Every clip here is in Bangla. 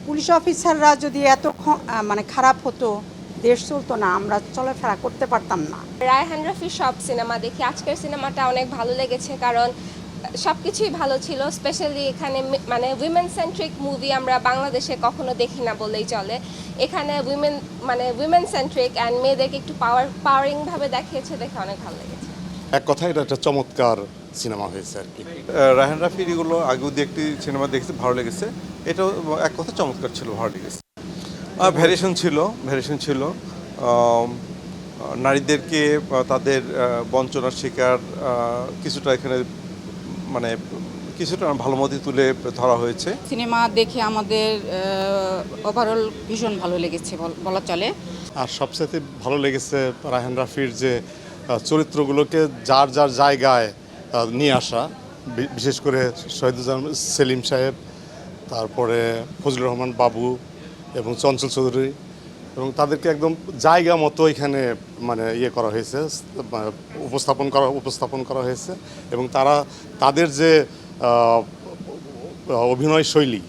পুলিশ অফিসাররা যদি এত মানে খারাপ হতো, দেশ চলতো না, আমরা চলাফেরা করতে পারতাম না। রায়হান রাফির সব সিনেমা দেখি, আজকের সিনেমাটা অনেক ভালো লেগেছে কারণ সব কিছুই ভালো ছিল। স্পেশালি এখানে মানে উইমেন সেন্ট্রিক মুভি আমরা বাংলাদেশে কখনো দেখি না বললেই চলে। এখানে উইমেন সেন্ট্রিক অ্যান্ড মেয়েদেরকে একটু পাওয়ারিংভাবে দেখিয়েছে, দেখে অনেক ভালো লেগেছে। এক কথায় এটা একটা চমৎকার সিনেমা হয়েছে আর কি। রায়হান রাফির এগুলো আগেও দিয়ে একটি সিনেমা দেখেছি, ভালো লেগেছে। এটাও এক কথা চমৎকার ছিল, ভালো লেগেছে। ভ্যারিয়েশন ছিল নারীদেরকে তাদের বঞ্চনার শিকার কিছুটা এখানে মানে কিছুটা ভালো মতো তুলে ধরা হয়েছে। সিনেমা দেখে আমাদের ওভারঅল ভীষণ ভালো লেগেছে বলা চলে। আর সবচেয়ে ভালো লেগেছে রায়হান রাফির যে চরিত্রগুলোকে যার যার জায়গায় নিয়ে আসা, বিশেষ করে শহীদুজ্জামান সেলিম সাহেব, তারপরে ফজলুর রহমান বাবু এবং চঞ্চল চৌধুরী, এবং তাদেরকে একদম জায়গা মতো এখানে মানে করা হয়েছে, উপস্থাপন করা হয়েছে। এবং তাদের যে অভিনয় শৈলী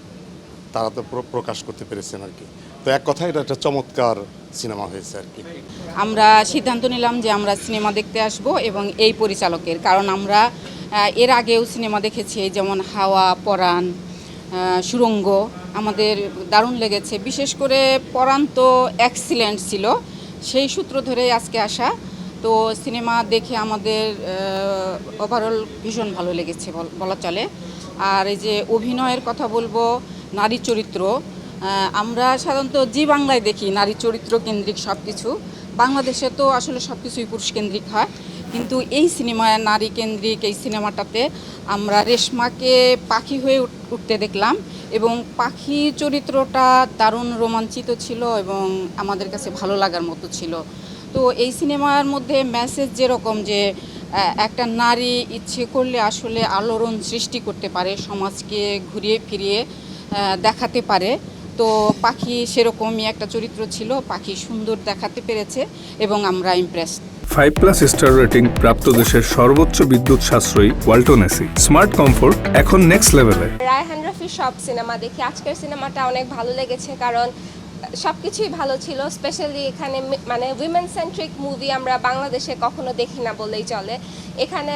তারা তো প্রকাশ করতে পেরেছেন আর কি। তো এক কথায় এটা একটা চমৎকার সিনেমা হয়েছে আর কি। আমরা সিদ্ধান্ত নিলাম যে আমরা সিনেমা দেখতে আসব এবং এই পরিচালকের, কারণ আমরা এর আগেও সিনেমা দেখেছি, যেমন হাওয়া, পরাণ, সুড়ঙ্গ, আমাদের দারুণ লেগেছে। বিশেষ করে পরাণ তো এক্সিলেন্ট ছিল, সেই সূত্র ধরেই আজকে আসা। তো সিনেমা দেখে আমাদের ওভারঅল ভীষণ ভালো লেগেছে বলা চলে। আর এই যে অভিনয়ের কথা বলবো, নারী চরিত্র আমরা সাধারণত জি বাংলায় দেখি নারী চরিত্র কেন্দ্রিক সব কিছু। বাংলাদেশে তো আসলে সব কিছুই পুরুষ কেন্দ্রিক হয়, কিন্তু এই সিনেমায় নারী কেন্দ্রিক এই সিনেমাটাতে আমরা রেশমাকে পাখি হয়ে উঠতে দেখলাম, এবং পাখি চরিত্রটা দারুণ রোমাঞ্চিত ছিল এবং আমাদের কাছে ভালো লাগার মতো ছিল। তো এই সিনেমার মধ্যে মেসেজ যেরকম যে একটা নারী ইচ্ছে করলে আসলে আলোড়ন সৃষ্টি করতে পারে, সমাজকে ঘুরিয়ে ফিরিয়ে দেখাতে পারে। তো পাখি সেরকমই একটা চরিত্র ছিল, পাখি সুন্দর দেখাতে পেরেছে এবং আমরা ইমপ্রেসড। 5+ স্টার রেটিং প্রাপ্ত দেশের সর্বোচ্চ বিদ্যুৎ সাশ্রয়ী ওয়ালটন এসি। স্মার্ট কমফোর্ট এখন নেক্সট লেভেলে। রায়হান রাফির সব সিনেমা দেখি, আজকের সিনেমাটা অনেক ভালো লেগেছে কারণ সব কিছুই ভালো ছিল। স্পেশালি এখানে উইমেন সেন্ট্রিক মুভি আমরা বাংলাদেশে কখনো দেখি না বললেই চলে। এখানে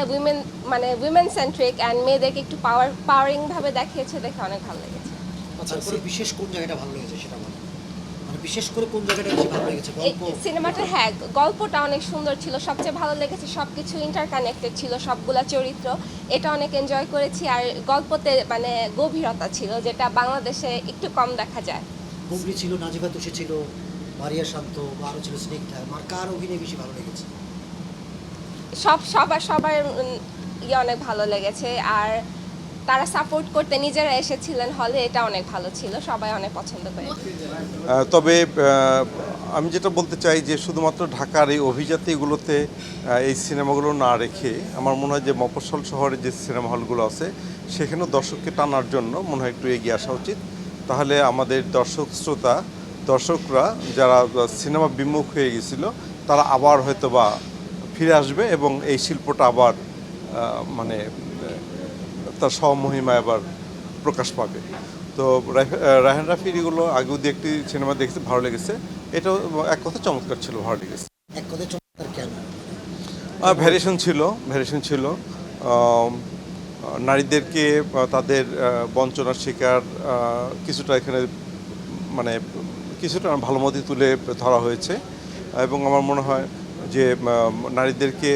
উইমেন সেন্ট্রিক অ্যান্ড মেয়েদেরকে একটু পাওয়ারিংভাবে দেখিয়েছে, দেখে অনেক ভালো লেগেছে। আচ্ছা, বিশেষ কোন জায়গাটা ভালো লেগেছে সেটা বলো, মানে বিশেষ করে কোন জায়গাটা বেশি ভালো লেগেছে? সিনেমাটা গল্পটা অনেক সুন্দর ছিল, সবচেয়ে ভালো লেগেছে সবকিছু ইন্টারকানেক্টেড ছিল, সবগুলা চরিত্র, এটা অনেক এনজয় করেছি। আর গল্পতে গভীরতা ছিল, যেটা বাংলাদেশে একটু কম দেখা যায়। বুবলি ছিল, নাজিবা তুষি ছিল, মারিয়া শান্ত, আরও ছিল স্নিগ্ধা। আমার কার অভিনয় বেশি ভালো লেগেছে? সবার অনেক ভালো লেগেছে। আর তারা সাপোর্ট করতে নিজেরা এসেছিলেন হলে, এটা অনেক ভালো ছিল, সবাই অনেক পছন্দ করে। তবে আমি যেটা বলতে চাই যে শুধুমাত্র ঢাকার এই অভিজাতিগুলোতে এই সিনেমাগুলো না রেখে আমার মনে হয় যে মফস্বল শহরে যে সিনেমা হলগুলো আছে সেখানেও দর্শককে টানার জন্য মনে হয় একটু এগিয়ে আসা উচিত। তাহলে আমাদের দর্শকরা যারা সিনেমা বিমুখ হয়ে গেছিল তারা আবার হয়তো বা ফিরে আসবে এবং এই শিল্পটা আবার মানে তার স্বমহিমায় আবার প্রকাশ পাবে। তো রায়হান রাফির এগুলো আগেও দিয়ে একটি সিনেমা দেখেছি, ভালো লেগেছে। এটাও এক কথা চমৎকার ছিল, ভালো লেগেছে। এক কথায় চমৎকার কেন? ভ্যারিয়েশন ছিল নারীদেরকে তাদের বঞ্চনার শিকার কিছুটা এখানে মানে কিছুটা ভালো মতো তুলে ধরা হয়েছে। এবং আমার মনে হয় যে নারীদেরকে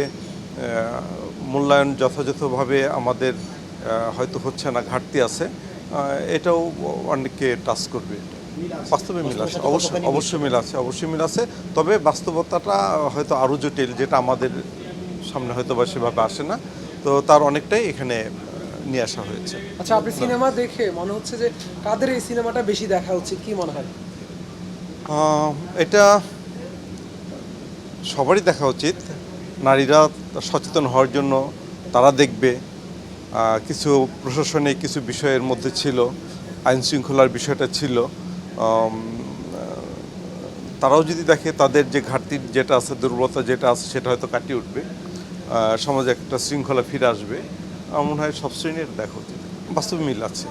মূল্যায়ন যথাযথভাবে আমাদের হয়তো হচ্ছে না, ঘাটতি আছে, এটাও অনেককে টাচ করবে। বাস্তবে অবশ্যই মিল আছে। তবে বাস্তবতাটা হয়তো আরও জটিল, যেটা আমাদের সামনে হয়তো বা সেভাবে আসে না। তো তার অনেকটাই এখানে নিয়ে আসা হয়েছে। আচ্ছা, আপনি সিনেমা দেখে মনে হচ্ছে যে কাদের এই সিনেমাটা বেশি দেখা উচিত, কি মনে হয়? এটা সবারই দেখা উচিত। নারীরা সচেতন হওয়ার জন্য তারা দেখবে। কিছু প্রশাসনিক কিছু বিষয়ের মধ্যে ছিল, আইন শৃঙ্খলার বিষয়টা ছিল, তারাও যদি দেখে তাদের যে ঘাটতি যেটা আছে, দুর্বলতা যেটা আছে, সেটা হয়তো কাটিয়ে উঠবে, সমাজে একটা শৃঙ্খলা ফিরে আসবে। আমার মনে হয় সব শ্রেণীর দেখা উচিত। বাস্তবে মিল আছে।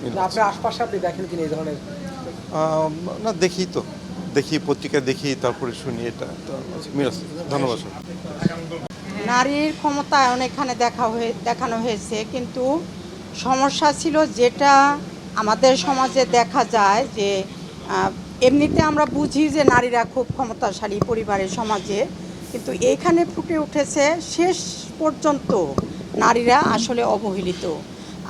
মিল না আছে। আপনার আশপাশে আপনি দেখেন কিনা এই ধরনের? না দেখি তো, দেখি পত্রিকা দেখি, তারপরে শুনি, এটা তো মিল আছে। ধন্যবাদ স্যার। নারীর ক্ষমতায়ন এখানে দেখানো হয়েছে, কিন্তু সমস্যা ছিল যেটা আমাদের সমাজে দেখা যায় যে এমনিতে আমরা বুঝি যে নারীরা খুব ক্ষমতাশালী পরিবারের সমাজে, কিন্তু এইখানে ফুটে উঠেছে শেষ পর্যন্ত নারীরা আসলে অবহেলিত।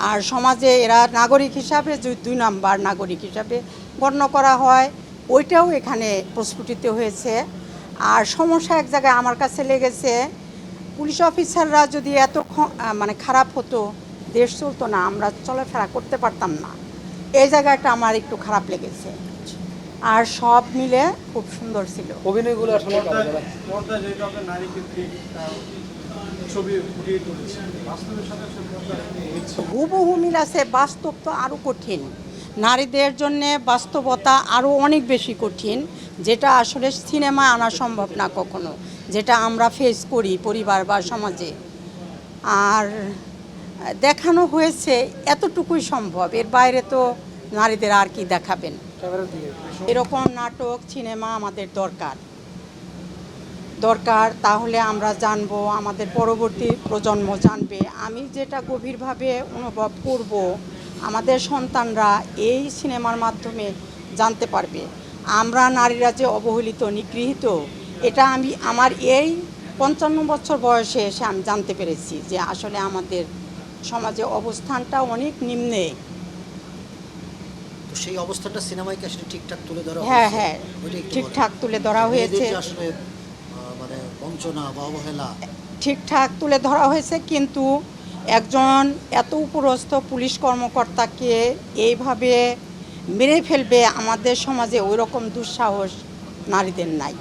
আর সমাজে এরা নাগরিক হিসাবে যে 2 নাম্বার নাগরিক হিসাবে গণ্য করা হয়, ওইটাও এখানে প্রস্ফুটিত হয়েছে। আর সমস্যা এক জায়গায় আমার কাছে লেগেছে, পুলিশ অফিসাররা যদি এত মানে খারাপ হতো, দেশ চলতো না, আমরা চলাফেরা করতে পারতাম না। এই জায়গাটা আমার একটু খারাপ লেগেছে। আর সব মিলে খুব সুন্দর ছিল। অভিনয়গুলো আসলে কেমন? হুবহু মিল আছে, বাস্তব তো আরও কঠিন। নারীদের জন্য বাস্তবতা আরও অনেক বেশি কঠিন, যেটা আসলে সিনেমায় আনা সম্ভব না কখনো, যেটা আমরা ফেস করি পরিবার বা সমাজে। আর দেখানো হয়েছে এতটুকুই সম্ভব, এর বাইরে তো নারীদের আর কি দেখাবেন। ক্যামেরার দিকে এরকম নাটক সিনেমা আমাদের দরকার, তাহলে আমরা জানবো, আমাদের পরবর্তী প্রজন্ম জানবে। আমি যেটা গভীরভাবে অনুভব করব, আমাদের সন্তানরা এই সিনেমার মাধ্যমে জানতে পারবে আমরা নারীরা যে অবহেলিত, নিগৃহীত। এটা আমি আমার এই 55 বছর বয়সে এসে আমি জানতে পেরেছি যে আসলে আমাদের সমাজে অবস্থানটা অনেক নিম্নে। তো সেই অবস্থাটা সিনেমায় কি আসলে ঠিকঠাক তুলে ধরা হ্যাঁ হয়েছে? হ্যাঁ, ওইটা একটু ঠিকঠাক বলেন। তুলে ধরা মেয়েদের হয়েছে, যে আসলে মানে বঞ্চনা বা অবহেলা, ঠিকঠাক তুলে ধরা হয়েছে, কিন্তু একজন এত উপরস্থ পুলিশ কর্মকর্তাকে এইভাবে মেরে ফেলবে, আমাদের সমাজে ওই রকম দুঃসাহস নারীদের নাই।